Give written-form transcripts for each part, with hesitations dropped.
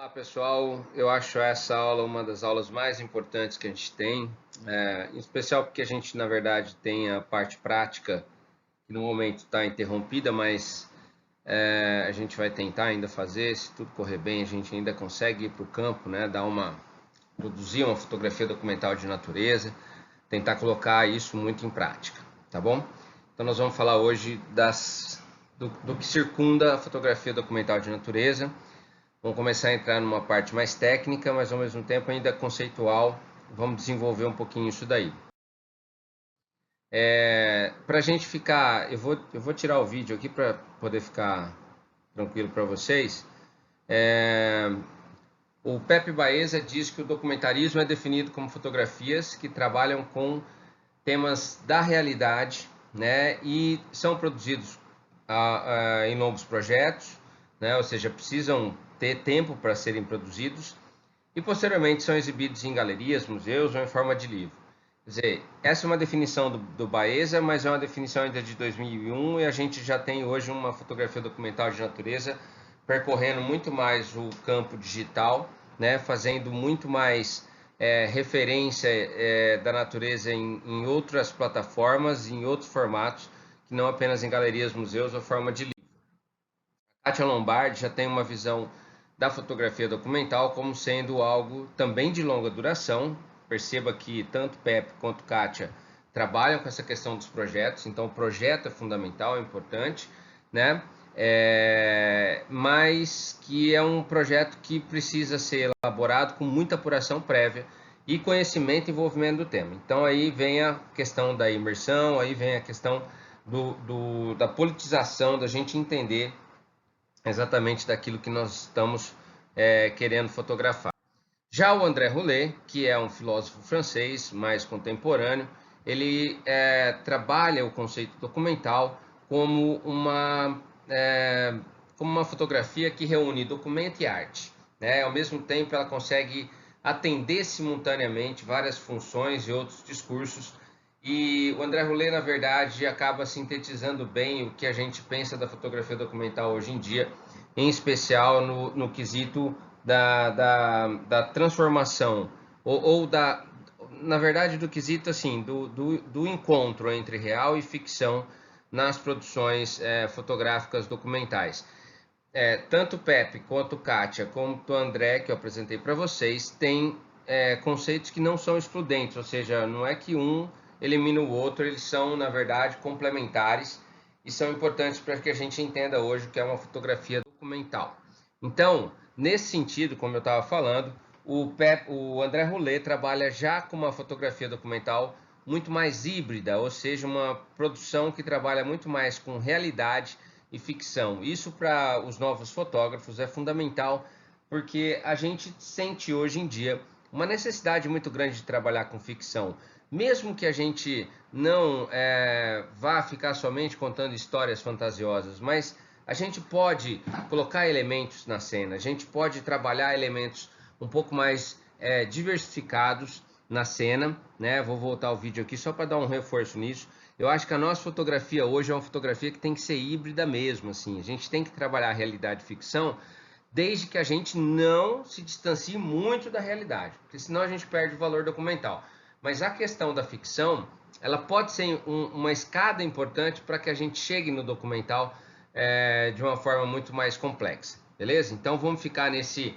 Olá pessoal, eu acho essa aula uma das aulas mais importantes que a gente tem, em especial porque a gente na verdade tem a parte prática que no momento está interrompida, mas a gente vai tentar ainda fazer, se tudo correr bem a gente ainda consegue ir para o campo, né, produzir uma fotografia documental de natureza, tentar colocar isso muito em prática, tá bom? Então nós vamos falar hoje do que circunda a fotografia documental de natureza. Vamos começar a entrar numa parte mais técnica, mas ao mesmo tempo ainda conceitual. Vamos desenvolver um pouquinho isso daí. Para a gente ficar, eu vou tirar o vídeo aqui para poder ficar tranquilo para vocês. O Pepe Baeza diz que o documentarismo é definido como fotografias que trabalham com temas da realidade, né, e são produzidos em longos projetos, né, ou seja, precisam ter tempo para serem produzidos e posteriormente são exibidos em galerias, museus ou em forma de livro. Quer dizer, essa é uma definição do Baeza, mas é uma definição ainda de 2001 e a gente já tem hoje uma fotografia documental de natureza percorrendo muito mais o campo digital, né, fazendo muito mais referência da natureza em outras plataformas, em outros formatos, que não apenas em galerias, museus ou forma de livro. A Kátia Lombardi já tem uma visão da fotografia documental como sendo algo também de longa duração. Perceba que tanto Pepe quanto Kátia trabalham com essa questão dos projetos, então o projeto é fundamental, é importante, né? Mas que é um projeto que precisa ser elaborado com muita apuração prévia e conhecimento e envolvimento do tema. Então aí vem a questão da imersão, aí vem a questão da politização, da gente entender exatamente daquilo que nós estamos querendo fotografar. Já o André Roulet, que é um filósofo francês mais contemporâneo, ele trabalha o conceito documental como uma fotografia que reúne documento e arte, né? Ao mesmo tempo, ela consegue atender simultaneamente várias funções e outros discursos. E o André Roulet, na verdade, acaba sintetizando bem o que a gente pensa da fotografia documental hoje em dia, em especial no quesito da transformação, na verdade, do quesito assim, do encontro entre real e ficção nas produções fotográficas documentais. Tanto o Pepe quanto Kátia, quanto o André, que eu apresentei para vocês, têm conceitos que não são excludentes, ou seja, não é que um elimina o outro, eles são, na verdade, complementares e são importantes para que a gente entenda hoje o que é uma fotografia documental. Então, nesse sentido, como eu estava falando, o André Roulet trabalha já com uma fotografia documental muito mais híbrida, ou seja, uma produção que trabalha muito mais com realidade e ficção. Isso para os novos fotógrafos é fundamental, porque a gente sente hoje em dia uma necessidade muito grande de trabalhar com ficção. Mesmo que a gente não vá ficar somente contando histórias fantasiosas, mas a gente pode colocar elementos na cena, a gente pode trabalhar elementos um pouco mais diversificados na cena, né? Vou voltar ao vídeo aqui só para dar um reforço nisso. Eu acho que a nossa fotografia hoje é uma fotografia que tem que ser híbrida mesmo, assim. A gente tem que trabalhar a realidade e ficção, desde que a gente não se distancie muito da realidade, porque senão a gente perde o valor documental. Mas a questão da ficção, ela pode ser uma escada importante para que a gente chegue no documental de uma forma muito mais complexa, beleza? Então vamos ficar nesse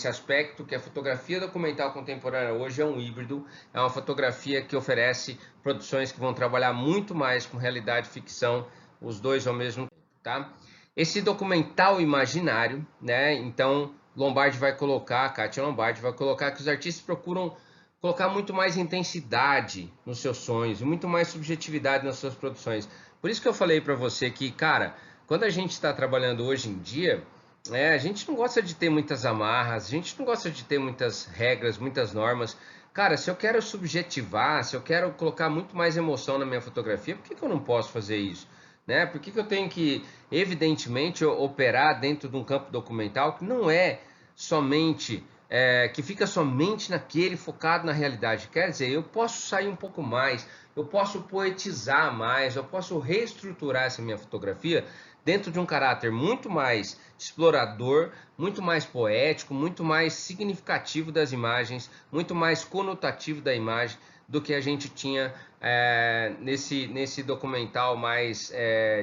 aspecto que a fotografia documental contemporânea hoje é um híbrido, é uma fotografia que oferece produções que vão trabalhar muito mais com realidade e ficção, os dois ao mesmo tempo, tá? Esse documental imaginário, né? Então Lombardi vai colocar, a Kátia Lombardi vai colocar que os artistas procuram colocar muito mais intensidade nos seus sonhos e muito mais subjetividade nas suas produções. Por isso que eu falei para você que, cara, quando a gente está trabalhando hoje em dia, a gente não gosta de ter muitas amarras, a gente não gosta de ter muitas regras, muitas normas. Cara, se eu quero subjetivar, se eu quero colocar muito mais emoção na minha fotografia, por que eu não posso fazer isso? Né? Por que eu tenho que, evidentemente, operar dentro de um campo documental que não é somente, que fica somente naquele, focado na realidade? Quer dizer, eu posso sair um pouco mais, eu posso poetizar mais, eu posso reestruturar essa minha fotografia dentro de um caráter muito mais explorador, muito mais poético, muito mais significativo das imagens, muito mais conotativo da imagem do que a gente tinha nesse documental mais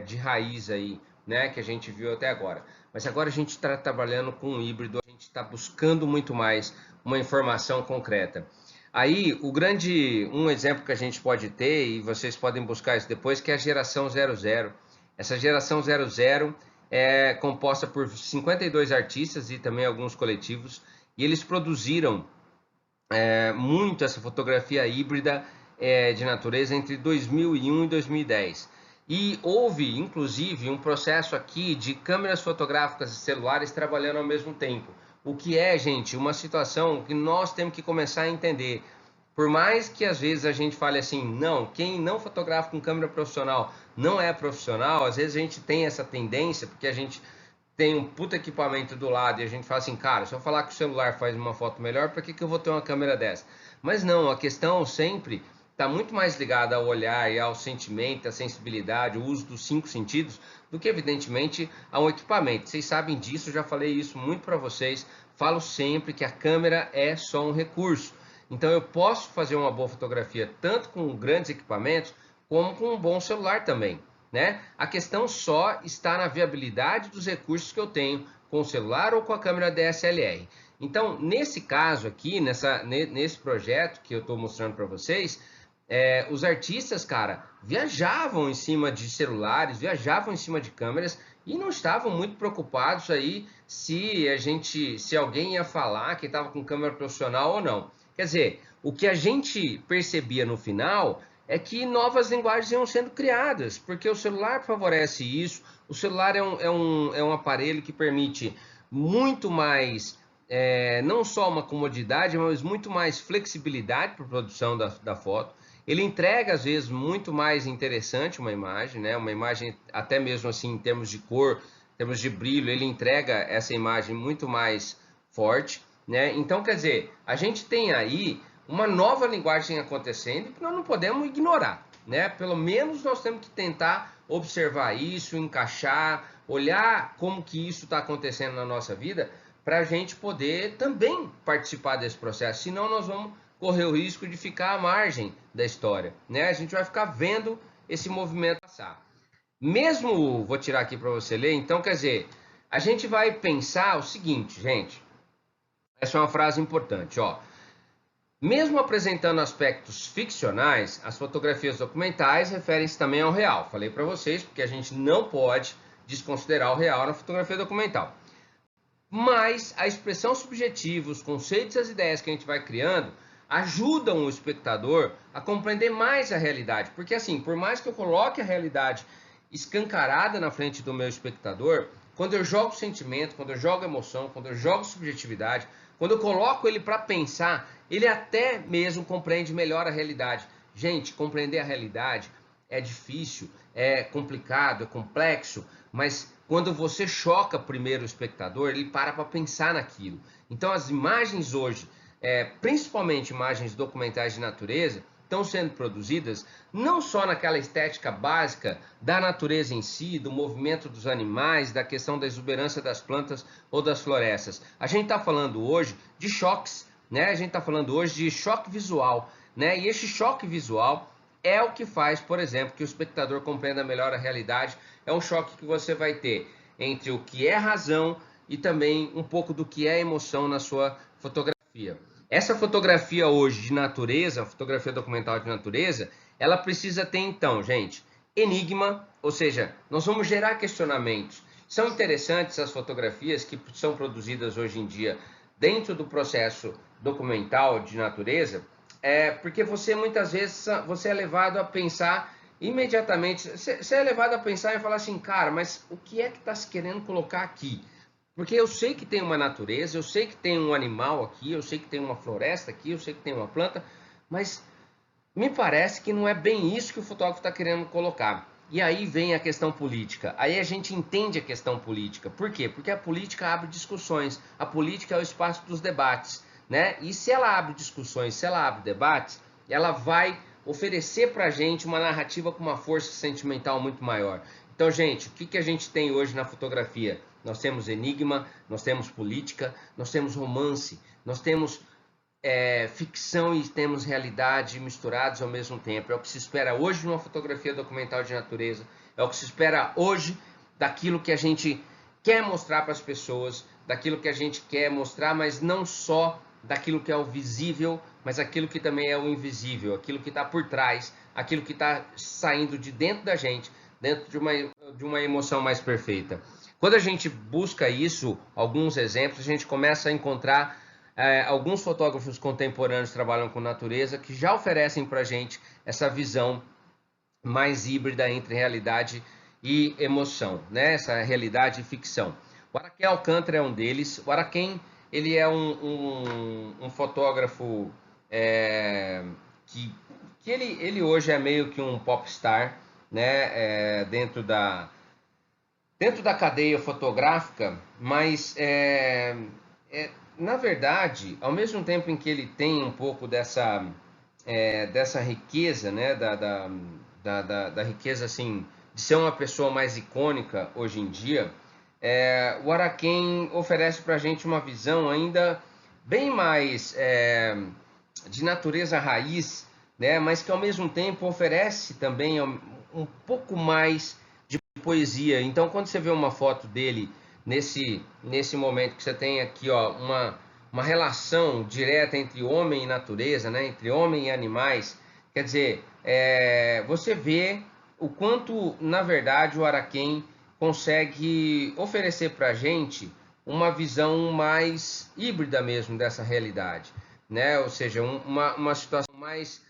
de raiz aí, né, que a gente viu até agora. Mas agora a gente está trabalhando com um híbrido, a gente está buscando muito mais uma informação concreta. Aí, um exemplo que a gente pode ter, e vocês podem buscar isso depois, que é a geração 00. Essa geração 00 é composta por 52 artistas e também alguns coletivos, e eles produziram muito essa fotografia híbrida de natureza entre 2001 e 2010. E houve, inclusive, um processo aqui de câmeras fotográficas e celulares trabalhando ao mesmo tempo. O que é, gente, uma situação que nós temos que começar a entender. Por mais que às vezes a gente fale assim, não, quem não fotografa com câmera profissional não é profissional, às vezes a gente tem essa tendência, porque a gente tem um puta equipamento do lado e a gente fala assim, cara, se eu falar que o celular faz uma foto melhor, por que eu vou ter uma câmera dessa? Mas não, a questão sempre está muito mais ligada ao olhar e ao sentimento, à sensibilidade, o uso dos 5 sentidos, do que evidentemente a um equipamento. Vocês sabem disso, já falei isso muito para vocês, falo sempre que a câmera é só um recurso. Então eu posso fazer uma boa fotografia tanto com grandes equipamentos, como com um bom celular também, né? A questão só está na viabilidade dos recursos que eu tenho com o celular ou com a câmera DSLR. Então, nesse caso aqui, nesse projeto que eu estou mostrando para vocês, os artistas, cara, viajavam em cima de celulares, viajavam em cima de câmeras e não estavam muito preocupados aí se alguém ia falar que estava com câmera profissional ou não. Quer dizer, o que a gente percebia no final é que novas linguagens iam sendo criadas, porque o celular favorece isso, o celular é um aparelho que permite muito mais, não só uma comodidade, mas muito mais flexibilidade para a produção da foto. Ele entrega, às vezes, muito mais interessante uma imagem, né? Uma imagem, até mesmo assim, em termos de cor, em termos de brilho, ele entrega essa imagem muito mais forte, né? Então, quer dizer, a gente tem aí uma nova linguagem acontecendo que nós não podemos ignorar, né? Pelo menos nós temos que tentar observar isso, encaixar, olhar como que isso está acontecendo na nossa vida, para a gente poder também participar desse processo, senão nós vamos correr o risco de ficar à margem da história, né? A gente vai ficar vendo esse movimento passar. Mesmo, vou tirar aqui para você ler, então, quer dizer, a gente vai pensar o seguinte, gente, essa é uma frase importante, ó. Mesmo apresentando aspectos ficcionais, as fotografias documentais referem-se também ao real. Falei para vocês, porque a gente não pode desconsiderar o real na fotografia documental. Mas a expressão subjetiva, os conceitos e as ideias que a gente vai criando ajudam o espectador a compreender mais a realidade. Porque assim, por mais que eu coloque a realidade escancarada na frente do meu espectador, quando eu jogo sentimento, quando eu jogo emoção, quando eu jogo subjetividade, quando eu coloco ele para pensar, ele até mesmo compreende melhor a realidade. Gente, compreender a realidade é difícil, é complicado, é complexo, mas quando você choca primeiro o espectador, ele para pensar naquilo. Então as imagens hoje, principalmente imagens documentais de natureza, estão sendo produzidas não só naquela estética básica da natureza em si, do movimento dos animais, da questão da exuberância das plantas ou das florestas. A gente está falando hoje de choques, né? A gente está falando hoje de choque visual, né? E esse choque visual é o que faz, por exemplo, que o espectador compreenda melhor a realidade. É um choque que você vai ter entre o que é razão e também um pouco do que é emoção na sua fotografia. Essa fotografia hoje de natureza, a fotografia documental de natureza, ela precisa ter então, gente, enigma, ou seja, nós vamos gerar questionamentos. São interessantes as fotografias que são produzidas hoje em dia dentro do processo documental de natureza, porque você muitas vezes você é levado a pensar imediatamente, você é levado a pensar e falar assim, cara, mas o que é que está se querendo colocar aqui? Porque eu sei que tem uma natureza, eu sei que tem um animal aqui, eu sei que tem uma floresta aqui, eu sei que tem uma planta, mas me parece que não é bem isso que o fotógrafo está querendo colocar. E aí vem a questão política. Aí a gente entende a questão política. Por quê? Porque a política abre discussões. A política é o espaço dos debates, né? E se ela abre discussões, se ela abre debates, ela vai oferecer para a gente uma narrativa com uma força sentimental muito maior. Então, gente, o que a gente tem hoje na fotografia? Nós temos enigma, nós temos política, nós temos romance, nós temos ficção e temos realidade misturados ao mesmo tempo. É o que se espera hoje numa fotografia documental de natureza, é o que se espera hoje daquilo que a gente quer mostrar para as pessoas, daquilo que a gente quer mostrar, mas não só daquilo que é o visível, mas aquilo que também é o invisível, aquilo que está por trás, aquilo que está saindo de dentro da gente, dentro de uma emoção mais perfeita. Quando a gente busca isso, alguns exemplos, a gente começa a encontrar alguns fotógrafos contemporâneos que trabalham com natureza que já oferecem para a gente essa visão mais híbrida entre realidade e emoção, né? Essa realidade e ficção. O Araquém Alcântara é um deles. O Araquém, ele é um fotógrafo que ele hoje é meio que um popstar, né? Dentro da cadeia fotográfica, mas na verdade, ao mesmo tempo em que ele tem um pouco dessa riqueza, né, da riqueza assim, de ser uma pessoa mais icônica hoje em dia, o Araquém oferece para a gente uma visão ainda bem mais de natureza raiz, né, mas que ao mesmo tempo oferece também um pouco mais de poesia. Então, quando você vê uma foto dele nesse momento que você tem aqui, ó, uma relação direta entre homem e natureza, né, entre homem e animais, quer dizer, você vê o quanto, na verdade, o Araquém consegue oferecer para a gente uma visão mais híbrida mesmo dessa realidade, né? Ou seja, uma situação mais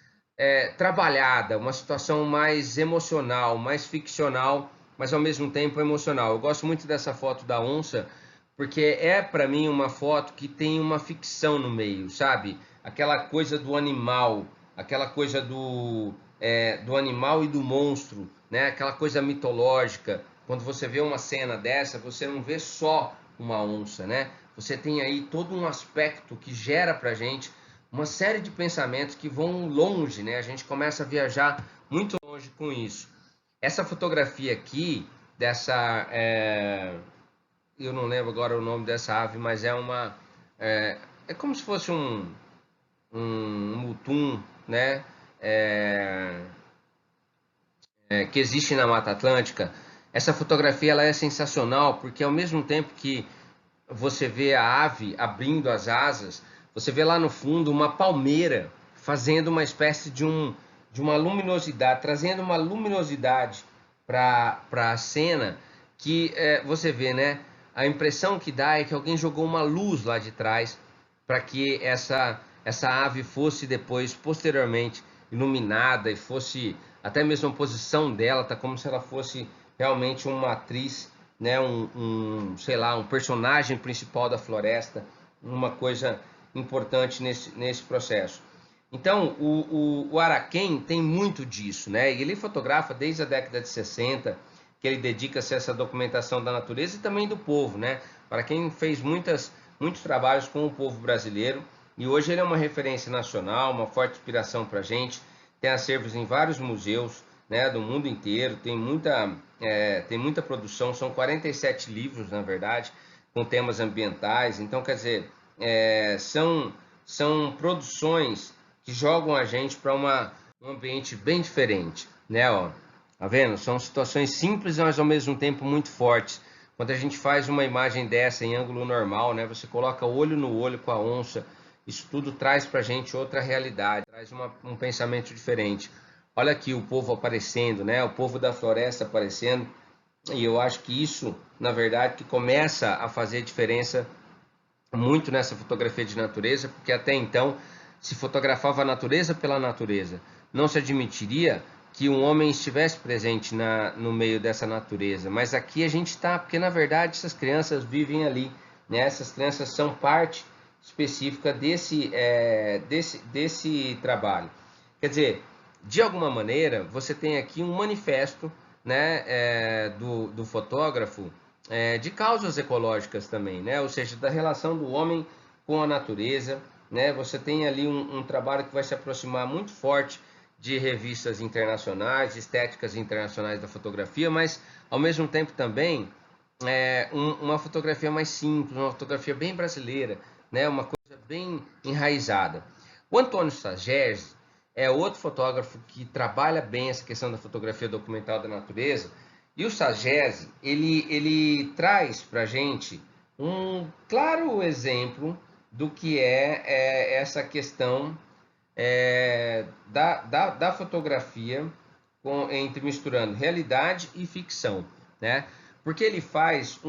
trabalhada, uma situação mais emocional, mais ficcional, mas ao mesmo tempo emocional. Eu gosto muito dessa foto da onça, porque para mim uma foto que tem uma ficção no meio, sabe? Aquela coisa do animal, aquela coisa do animal e do monstro, né? Aquela coisa mitológica. Quando você vê uma cena dessa, você não vê só uma onça, né? Você tem aí todo um aspecto que gera pra gente uma série de pensamentos que vão longe, né? A gente começa a viajar muito longe com isso. Essa fotografia aqui, eu não lembro agora o nome dessa ave, mas é como se fosse um mutum, né? Que existe na Mata Atlântica. Essa fotografia ela é sensacional porque ao mesmo tempo que você vê a ave abrindo as asas, você vê lá no fundo uma palmeira fazendo uma espécie de uma luminosidade, trazendo uma luminosidade para a cena que você vê, né? A impressão que dá é que alguém jogou uma luz lá de trás para que essa ave fosse depois, posteriormente, iluminada e fosse até mesmo a posição dela, tá como se ela fosse realmente uma atriz, né? Sei lá, um personagem principal da floresta, uma coisa importante nesse processo. Então, o Araquém tem muito disso, né? E ele fotografa desde a década de 60, que ele dedica-se a essa documentação da natureza e também do povo, né? Araquém fez muitos trabalhos com o povo brasileiro e hoje ele é uma referência nacional, uma forte inspiração para a gente. Tem acervos em vários museus, né, do mundo inteiro, tem muita produção, são 47 livros, na verdade, com temas ambientais. Então, quer dizer, são produções que jogam a gente para um ambiente bem diferente, né? Ó, tá vendo? São situações simples, mas ao mesmo tempo muito fortes. Quando a gente faz uma imagem dessa em ângulo normal, né? Você coloca olho no olho com a onça, isso tudo traz para a gente outra realidade, traz um pensamento diferente. Olha aqui o povo aparecendo, né? O povo da floresta aparecendo. E eu acho que isso, na verdade, que começa a fazer diferença muito nessa fotografia de natureza, porque até então se fotografava a natureza pela natureza. Não se admitiria que um homem estivesse presente no meio dessa natureza. Mas aqui a gente está, porque na verdade essas crianças vivem ali, né? Essas crianças são parte específica desse trabalho. Quer dizer, de alguma maneira, você tem aqui um manifesto, né, do fotógrafo, de causas ecológicas também, né? Ou seja, da relação do homem com a natureza, né? Você tem ali um trabalho que vai se aproximar muito forte de revistas internacionais, de estéticas internacionais da fotografia, mas ao mesmo tempo também uma fotografia mais simples, uma fotografia bem brasileira, né? Uma coisa bem enraizada. O Antônio Sagers é outro fotógrafo que trabalha bem essa questão da fotografia documental da natureza, e o Sagers, ele traz para a gente um claro exemplo do que essa questão da fotografia entre misturando realidade e ficção, né? Porque ele faz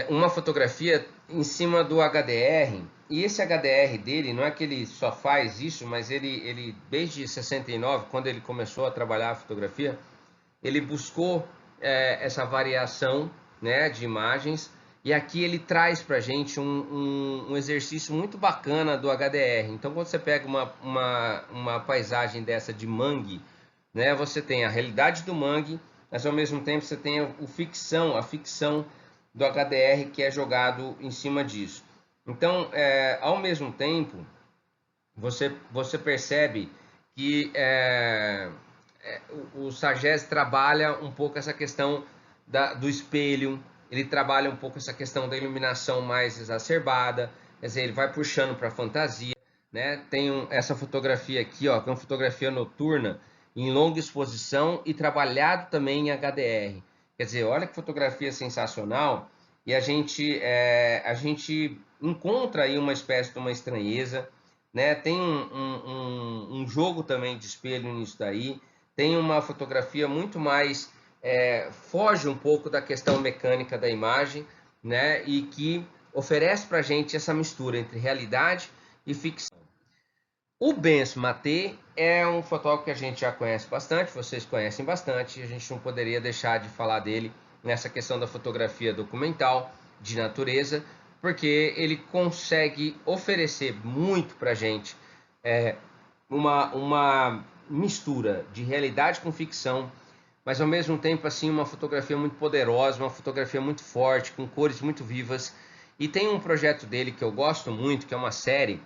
uma fotografia em cima do HDR, e esse HDR dele não é que ele só faz isso, mas ele desde 69, quando ele começou a trabalhar a fotografia, ele buscou essa variação, né, de imagens, e aqui ele traz para a gente um exercício muito bacana do HDR. Então, quando você pega uma paisagem dessa de mangue, né, você tem a realidade do mangue, mas ao mesmo tempo você tem a ficção do HDR que é jogado em cima disso. Então, ao mesmo tempo, você percebe que o Sagers trabalha um pouco essa questão do espelho, ele trabalha um pouco essa questão da iluminação mais exacerbada, quer dizer, ele vai puxando para a fantasia, né? Tem essa fotografia aqui, ó, que é uma fotografia noturna em longa exposição e trabalhado também em HDR. Quer dizer, olha que fotografia sensacional, e a gente encontra aí uma espécie de uma estranheza, né? Tem um jogo também de espelho nisso daí, tem uma fotografia muito mais, foge um pouco da questão mecânica da imagem, né? E que oferece para a gente essa mistura entre realidade e ficção. O Benço Maté é um fotógrafo que a gente já conhece bastante, vocês conhecem bastante, e a gente não poderia deixar de falar dele nessa questão da fotografia documental de natureza, porque ele consegue oferecer muito para a gente uma mistura de realidade com ficção, mas ao mesmo tempo assim uma fotografia muito poderosa, uma fotografia muito forte, com cores muito vivas. E tem um projeto dele que eu gosto muito, que é uma série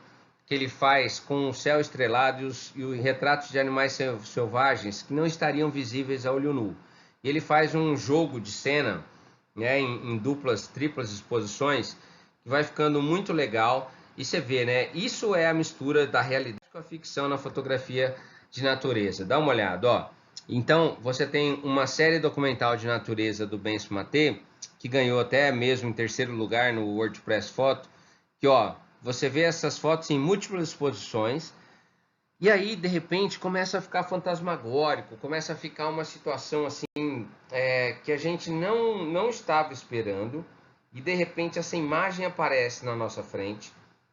que ele faz com o céu estrelado e os retratos de animais selvagens que não estariam visíveis a olho nu. E ele faz um jogo de cena, né, em duplas, triplas exposições, que vai ficando muito legal. E você vê, né? Isso é a mistura da realidade com a ficção na fotografia de natureza. Dá uma olhada, ó. Então, você tem uma série documental de natureza do Benço Maté, que ganhou até mesmo em terceiro lugar no WordPress Photo, que, ó, você vê essas fotos em múltiplas exposições, e aí, de repente, começa a ficar fantasmagórico, começa a ficar uma situação assim, que a gente não estava esperando, e de repente essa imagem aparece na nossa frente,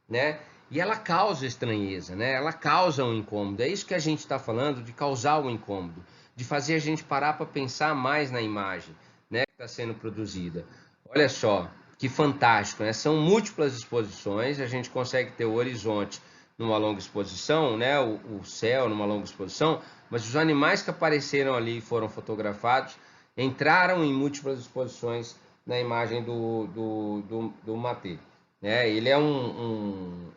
né? E ela causa estranheza, né? Ela causa um incômodo. É isso que a gente está falando, de causar um incômodo, de fazer a gente parar para pensar mais na imagem, né, que está sendo produzida. Olha só, que fantástico, né? São múltiplas exposições, a gente consegue ter o horizonte numa longa exposição, né? O céu numa longa exposição, mas os animais que apareceram ali foram fotografados, entraram em múltiplas exposições na imagem do Maté. Né? Ele é um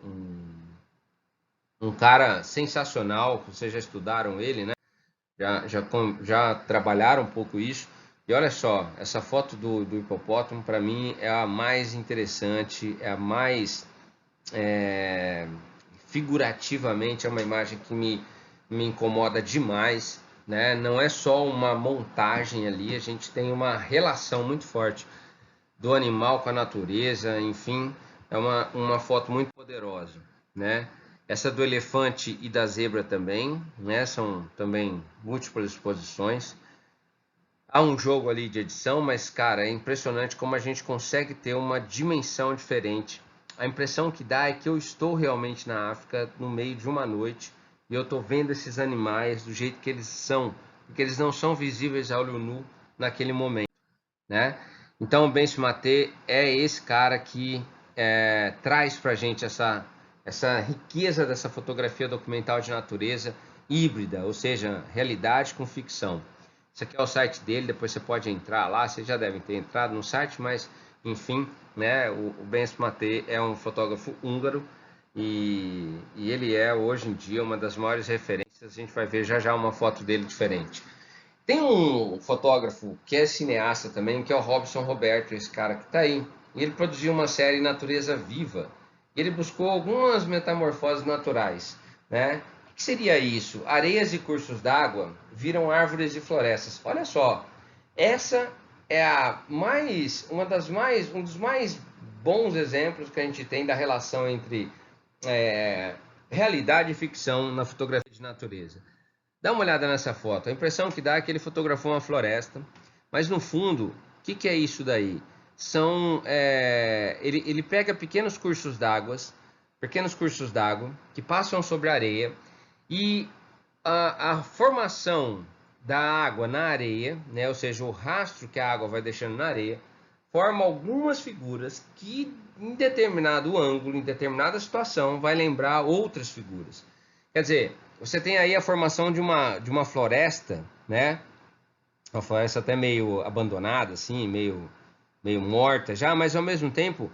cara sensacional, vocês já estudaram ele, né? Já trabalharam um pouco isso. E olha só, essa foto do hipopótamo, para mim, é a mais interessante, é a mais figurativamente, é uma imagem que me incomoda demais, né? Não é só uma montagem ali, a gente tem uma relação muito forte do animal com a natureza, enfim, é uma foto muito poderosa, né? Essa do elefante e da zebra também, né? São também múltiplas exposições. Há um jogo ali de edição, mas, cara, é impressionante como a gente consegue ter uma dimensão diferente. A impressão que dá é que eu estou realmente na África no meio de uma noite e eu estou vendo esses animais do jeito que eles são, porque eles não são visíveis a olho nu naquele momento, né? Então, o Benço Maté é esse cara que traz para a gente essa riqueza dessa fotografia documental de natureza híbrida, ou seja, realidade com ficção. Esse aqui é o site dele, depois você pode entrar lá, vocês já devem ter entrado no site, mas enfim, né, o Benço Maté é um fotógrafo húngaro e ele é hoje em dia uma das maiores referências. A gente vai ver já já uma foto dele diferente. Tem um fotógrafo que é cineasta também, que é o Robson Roberto, esse cara que está aí. E ele produziu uma série Natureza Viva. E ele buscou algumas metamorfoses naturais, né? O que seria isso? Areias e cursos d'água viram árvores e florestas. Olha só, essa é um dos mais bons exemplos que a gente tem da relação entre realidade e ficção na fotografia de natureza. Dá uma olhada nessa foto. A impressão que dá é que ele fotografou uma floresta, mas no fundo, o que é isso daí? Ele pega pequenos cursos d'água que passam sobre a areia e a formação da água na areia, né, ou seja, o rastro que a água vai deixando na areia, forma algumas figuras que em determinado ângulo, em determinada situação, vai lembrar outras figuras. Quer dizer, você tem aí a formação de uma floresta, né? Uma floresta até meio abandonada, assim, meio morta já, mas ao mesmo tempo,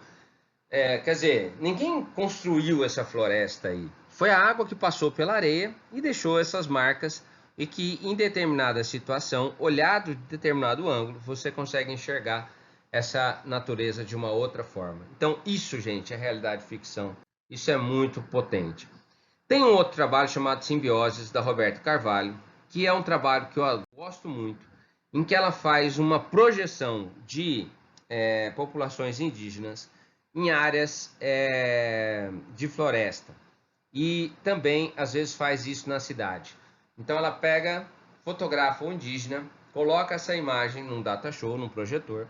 quer dizer, ninguém construiu essa floresta aí. Foi a água que passou pela areia e deixou essas marcas e que em determinada situação, olhado de determinado ângulo, você consegue enxergar essa natureza de uma outra forma. Então isso, gente, é realidade ficção. Isso é muito potente. Tem um outro trabalho chamado Simbioses, da Roberta Carvalho, que é um trabalho que eu gosto muito, em que ela faz uma projeção de populações indígenas em áreas de floresta. E também, às vezes, faz isso na cidade. Então ela fotografa o indígena, coloca essa imagem num data show, num projetor,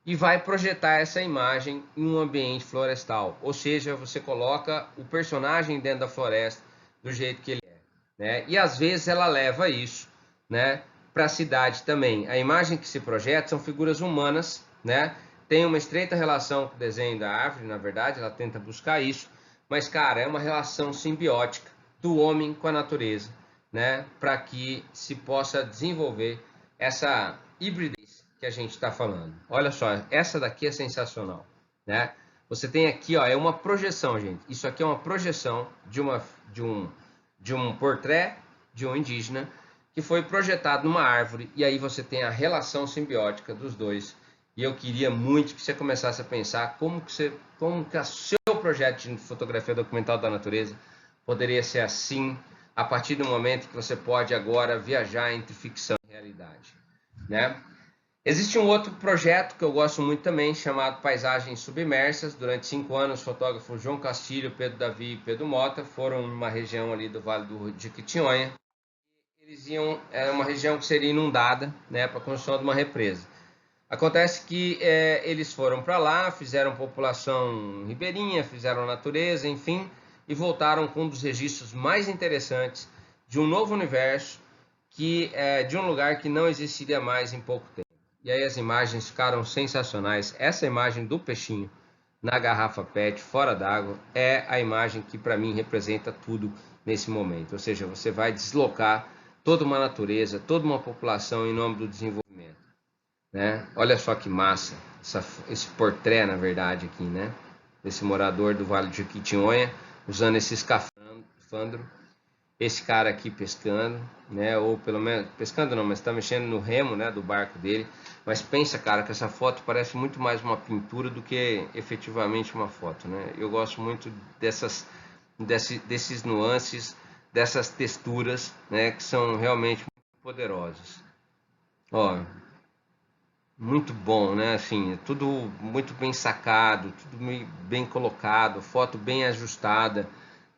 e vai projetar essa imagem em um ambiente florestal. Ou seja, você coloca o personagem dentro da floresta do jeito que ele é, né? E às vezes ela leva isso, né, para a cidade também. A imagem que se projeta são figuras humanas, né? Tem uma estreita relação com o desenho da árvore, na verdade, ela tenta buscar isso, mas cara, é uma relação simbiótica do homem com a natureza, né, para que se possa desenvolver essa hibridez que a gente está falando. Olha só, essa daqui é sensacional, né? Você tem aqui, ó, é uma projeção, gente. Isso aqui é uma projeção de um portrait de um indígena que foi projetado numa árvore e aí você tem a relação simbiótica dos dois. E eu queria muito que você começasse a pensar como que o seu projeto de fotografia documental da natureza poderia ser assim a partir do momento que você pode agora viajar entre ficção e realidade, né? Existe um outro projeto que eu gosto muito também, chamado Paisagens Submersas. Durante 5 anos, os fotógrafos João Castilho, Pedro Davi e Pedro Mota foram numa região ali do Vale do Jequitinhonha. Eles era uma região que seria inundada, né, para a construção de uma represa. Acontece que eles foram para lá, fizeram população ribeirinha, fizeram natureza, enfim, e voltaram com um dos registros mais interessantes de um novo universo, de um lugar que não existiria mais em pouco tempo. E aí as imagens ficaram sensacionais. Essa imagem do peixinho na garrafa PET, fora d'água, é a imagem que para mim representa tudo nesse momento. Ou seja, você vai deslocar toda uma natureza, toda uma população em nome do desenvolvimento, né? Olha só que massa esse portrait, na verdade, aqui, né? Desse morador do Vale de Jequitinhonha, usando esse escafandro. Esse cara aqui pescando, né? Ou pelo menos, pescando não, mas está mexendo no remo, né, do barco dele. Mas pensa, cara, que essa foto parece muito mais uma pintura do que efetivamente uma foto, né? Eu gosto muito desses nuances, dessas texturas, né, que são realmente muito poderosas. Ó, muito bom, né? Assim, tudo muito bem sacado, tudo bem colocado, foto bem ajustada,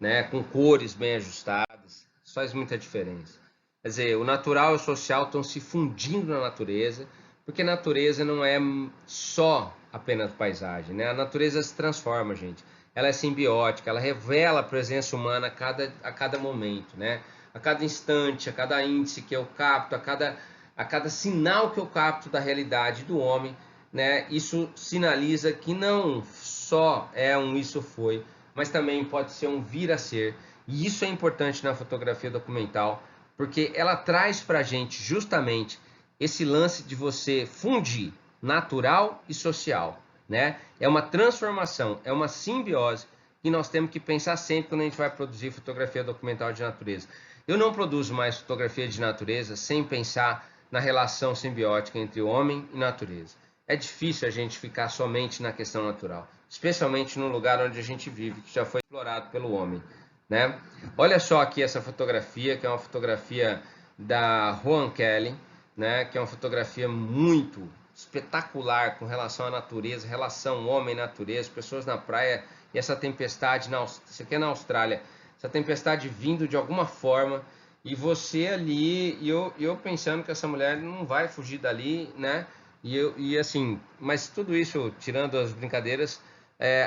né? Com cores bem ajustadas, isso faz muita diferença. Quer dizer, o natural e o social estão se fundindo na natureza, porque a natureza não é só apenas paisagem, né? A natureza se transforma, gente. Ela é simbiótica, ela revela a presença humana a cada momento, né? A cada instante, a cada índice que eu capto, a cada sinal que eu capto da realidade do homem, né? Isso sinaliza que não só é um isso foi, mas também pode ser um vir a ser. E isso é importante na fotografia documental, porque ela traz para a gente justamente esse lance de você fundir natural e social, né? É uma transformação, é uma simbiose que nós temos que pensar sempre quando a gente vai produzir fotografia documental de natureza. Eu não produzo mais fotografia de natureza sem pensar na relação simbiótica entre homem e natureza. É difícil a gente ficar somente na questão natural, especialmente no lugar onde a gente vive, que já foi explorado pelo homem, né? Olha só aqui essa fotografia, que é uma fotografia da Joan Kelly, né? Que é uma fotografia muito espetacular com relação à natureza, relação homem-natureza, pessoas na praia e essa tempestade, isso aqui é na Austrália, essa tempestade vindo de alguma forma e você ali, e eu pensando que essa mulher não vai fugir dali, né? E assim, mas tudo isso, tirando as brincadeiras,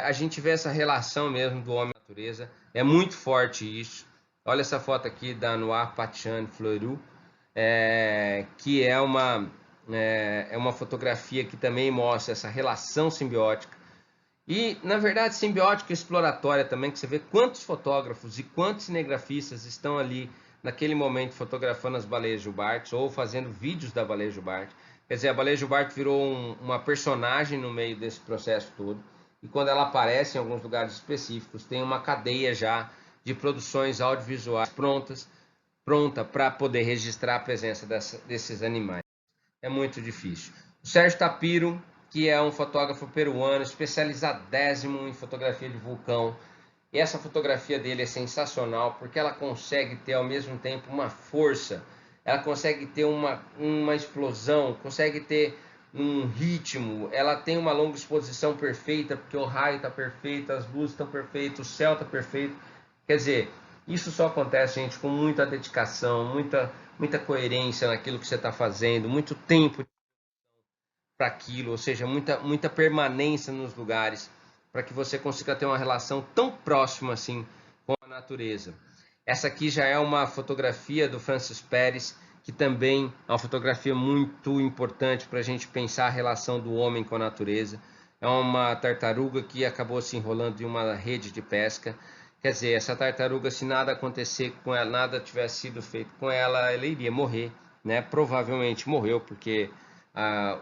a gente vê essa relação mesmo do homem e da natureza, é muito forte isso. Olha essa foto aqui da Noir Pachan Fleury, que é uma fotografia que também mostra essa relação simbiótica. E, na verdade, simbiótica e exploratória também, que você vê quantos fotógrafos e quantos cinegrafistas estão ali naquele momento fotografando as baleias jubartes ou fazendo vídeos da baleia jubarte. Quer dizer, a baleia jubarte virou uma personagem no meio desse processo todo. E quando ela aparece em alguns lugares específicos, tem uma cadeia já de produções audiovisuais pronta para poder registrar a presença desses animais. É muito difícil. O Sérgio Tapiro, que é um fotógrafo peruano especializadésimo em fotografia de vulcão. E essa fotografia dele é sensacional porque ela consegue ter ao mesmo tempo uma força, ela consegue ter uma explosão, consegue ter um ritmo, ela tem uma longa exposição perfeita porque o raio está perfeito, as luzes estão perfeitas, o céu está perfeito. Quer dizer, isso só acontece, gente, com muita dedicação, muita coerência naquilo que você está fazendo, muito tempo para aquilo, ou seja, muita permanência nos lugares, para que você consiga ter uma relação tão próxima assim com a natureza. Essa aqui já é uma fotografia do Francis Pérez, que também é uma fotografia muito importante para a gente pensar a relação do homem com a natureza. É uma tartaruga que acabou se enrolando em uma rede de pesca. Quer dizer, essa tartaruga, se nada acontecer com ela, nada tivesse sido feito com ela, ela iria morrer, né? Provavelmente morreu, porque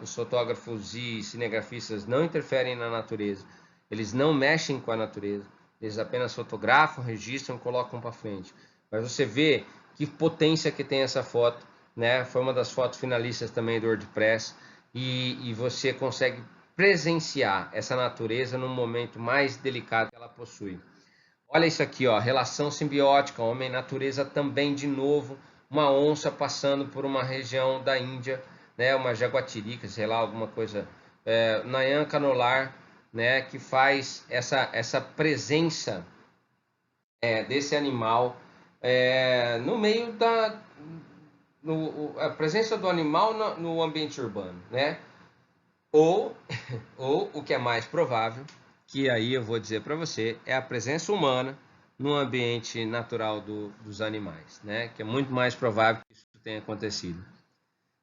os fotógrafos e cinegrafistas não interferem na natureza, eles não mexem com a natureza, eles apenas fotografam, registram, colocam para frente. Mas você vê que potência que tem essa foto, né? Foi uma das fotos finalistas também do WordPress, e você consegue presenciar essa natureza no momento mais delicado que ela possui. Olha isso aqui, ó, relação simbiótica, homem e natureza também de novo, uma onça passando por uma região da Índia, né, uma jaguatirica, sei lá, alguma coisa, Nayan Canolar, né, que faz essa presença desse animal no meio a presença do animal no ambiente urbano, né? Ou o que é mais provável, que aí eu vou dizer para você, é a presença humana no ambiente natural dos animais, né? Que é muito mais provável que isso tenha acontecido.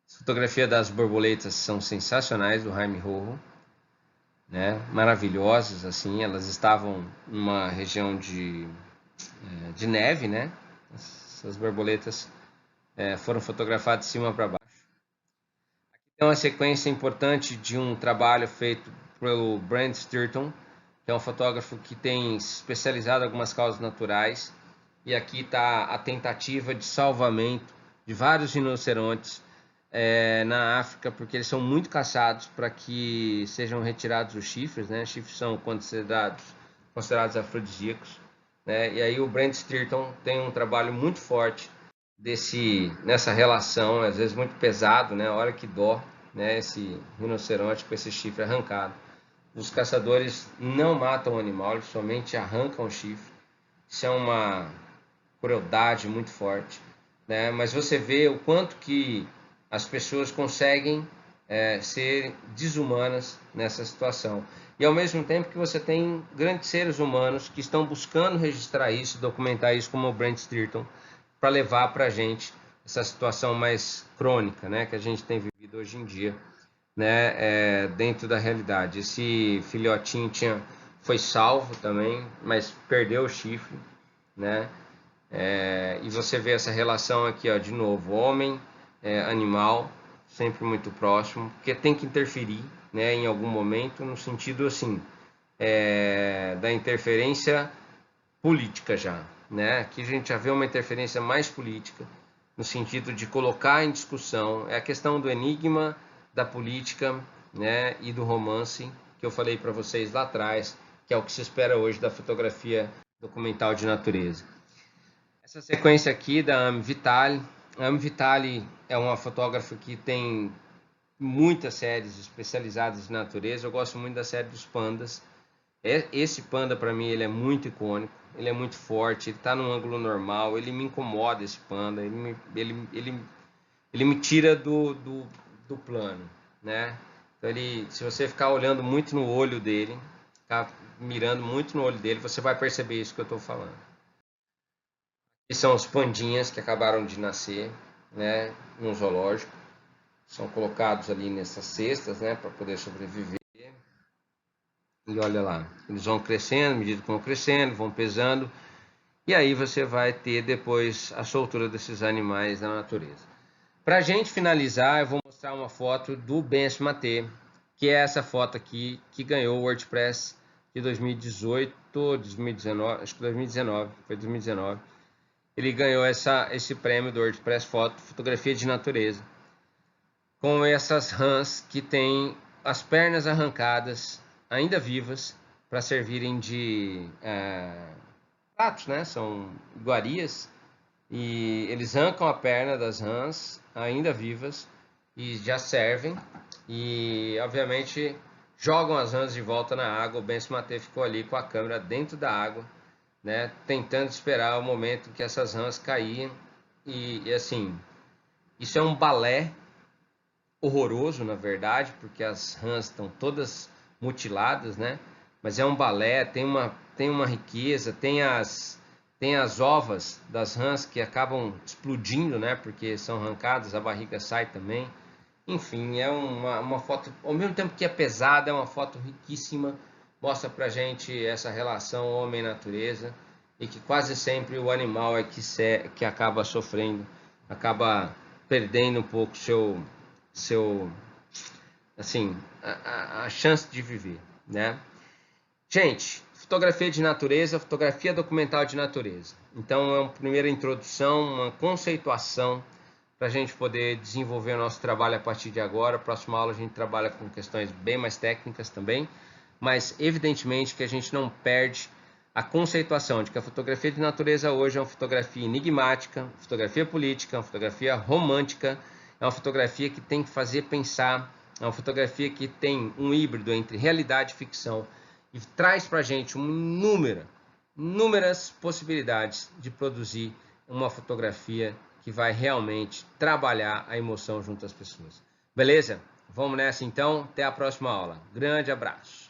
As fotografias das borboletas são sensacionais, do Jaime Rojo, né? Maravilhosas, assim, elas estavam numa região de neve, né? Essas borboletas foram fotografadas de cima para baixo. Tem uma sequência importante de um trabalho feito pelo Brent Stirton, que é um fotógrafo que tem especializado em algumas causas naturais. E aqui está a tentativa de salvamento de vários rinocerontes na África, porque eles são muito caçados para que sejam retirados os chifres, né? Os chifres são considerados afrodisíacos, né? E aí o Brent Stirton tem um trabalho muito forte nessa relação, às vezes muito pesado, né? A hora que dó, né? Esse rinoceronte com esse chifre arrancado. Os caçadores não matam o animal, eles somente arrancam o chifre. Isso é uma crueldade muito forte, né? Mas você vê o quanto que as pessoas conseguem ser desumanas nessa situação. E ao mesmo tempo que você tem grandes seres humanos que estão buscando registrar isso, documentar isso, como o Brent Stirton, para levar para a gente essa situação mais crônica, né, que a gente tem vivido hoje em dia, né, dentro da realidade. Esse filhotinho foi salvo também, mas perdeu o chifre, né, e você vê essa relação aqui, ó, de novo, homem, animal, sempre muito próximo, porque tem que interferir, né, em algum momento, no sentido assim, da interferência política já, né? Aqui a gente já vê uma interferência mais política, no sentido de colocar em discussão a questão do enigma, da política, né, e do romance, que eu falei para vocês lá atrás, que é o que se espera hoje da fotografia documental de natureza. Essa sequência aqui da Amy Vitale. A Amy Vitale é uma fotógrafa que tem muitas séries especializadas em natureza. Eu gosto muito da série dos pandas. Esse panda, para mim, ele é muito icônico, ele é muito forte, ele está num ângulo normal, ele me incomoda, esse panda, ele me tira do plano, né? Então, se você ficar olhando muito no olho dele, ficar mirando muito no olho dele, você vai perceber isso que eu estou falando. Esses são os pandinhas que acabaram de nascer, né, num zoológico. São colocados ali nessas cestas, né, para poder sobreviver. E olha lá, eles vão crescendo, à medida que vão crescendo, vão pesando. E aí você vai ter depois a soltura desses animais na natureza. Para a gente finalizar, eu vou mostrar uma foto do Benço Matê, que é essa foto aqui, que ganhou o WordPress de 2018, 2019, acho que 2019, foi 2019. Ele ganhou esse prêmio do WordPress Foto, Fotografia de Natureza, com essas rãs que têm as pernas arrancadas, ainda vivas, para servirem de pratos, né? São iguarias, e eles arrancam a perna das rãs, ainda vivas, e já servem, e obviamente jogam as rãs de volta na água. O Benço Matê ficou ali com a câmera dentro da água, né, tentando esperar o momento que essas rãs caíam, e assim, isso é um balé horroroso, na verdade, porque as rãs estão todas mutiladas, né? Mas é um balé, tem uma riqueza, tem as ovas das rãs que acabam explodindo, né? Porque são arrancadas, a barriga sai também. Enfim, é uma foto, ao mesmo tempo que é pesada, é uma foto riquíssima, mostra pra gente essa relação homem-natureza, e que quase sempre o animal é que acaba sofrendo, acaba perdendo um pouco assim, a chance de viver, né? Gente, fotografia de natureza, fotografia documental de natureza. Então é uma primeira introdução, uma conceituação para a gente poder desenvolver o nosso trabalho a partir de agora. Próxima aula a gente trabalha com questões bem mais técnicas também, mas evidentemente que a gente não perde a conceituação de que a fotografia de natureza hoje é uma fotografia enigmática, fotografia política, uma fotografia romântica, é uma fotografia que tem que fazer pensar, é uma fotografia que tem um híbrido entre realidade e ficção, e traz para a gente inúmeras possibilidades de produzir uma fotografia que vai realmente trabalhar a emoção junto às pessoas. Beleza? Vamos nessa então, até a próxima aula. Grande abraço!